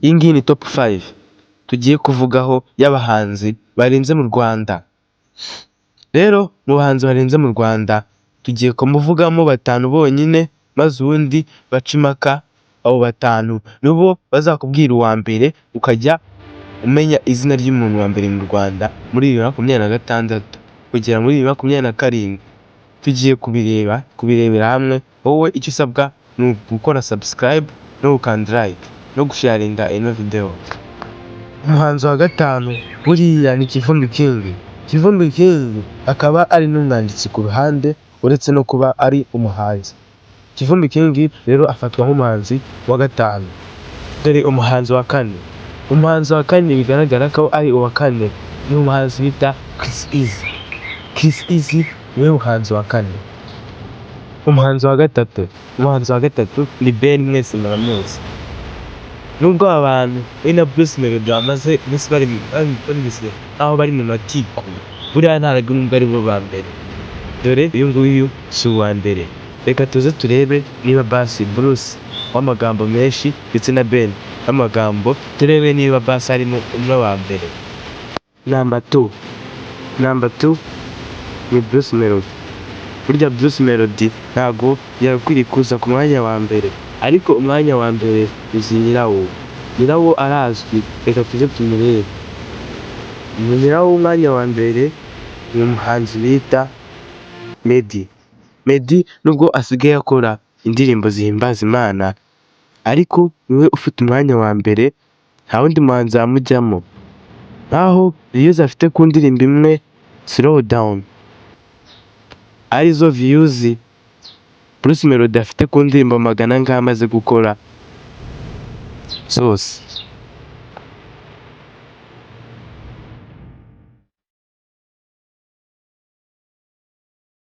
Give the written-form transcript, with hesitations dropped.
Iyi ngiyi ni top 5 tugiye kuvugaho y'abahanzi barenze mu Rwanda. Rero mu bahanzi barenze mu Rwanda tugiye kumuvugamo batanu bonyine, maze ubundi baca impaka. Abo batanu nibo bazakubwira uwa mbere, ukajya umenya izina ry'umuntu wa mbere mu Rwanda muri 2026 kugera muri 2027. Tugiye kubirebera hamwe. Wowe icyo usabwa ni gukora subscribe no gukanda like no gusharinga ino video. Umuhanzi wa gatanu buriya ni Kivumbi King. Kivumbi King akaba ari n'umwanditsi ku ruhande uretse no kuba ari umuhanzi. Kivumbi King rero afatwa nk'umuhanzi wa gatanu. Dore umuhanzi wa kane. Umuhanzi wa kane bigaragara ko ari uwa kane ni umuhanzi bita Chris Easy. Chris Easy niwe muhanzi wa kane. Umuhanzi wa gatatu ni Ben, mwese muramuzi. Nubwo abantu we na Bruce Melody bamaze iminsi bari aho bari mu matiku, buriya ntabwo nubwo ari bo ba mbere. Dore uyu nguyu si uwa mbere. Reka tuze turebe niba basi Bruce w'amagambo menshi ndetse na Ben w'amagambo, turebe niba basi arimo umwe wa mbere. Number 2 ni Bruce Melody. Burya Bruce Melody ntabwo yakwiriye kuza ku mwanya wa mbere, ariko umwanya wa mbere uzi nyirawo arazwi. Reka tujye tumurebe. Nyirawo umwanya wa mbere ni umuhanzi bita Meddy. Nubwo asigaye akora indirimbo zihimbaza Imana, ariko niwe ufite umwanya wa mbere, nta wundi muhanzi wamujyamo. Nkaho views afite ku ndirimbo imwe Slow Down arizo views Bruce Melody afite ku ndirimbo 100 amaze gukora zose.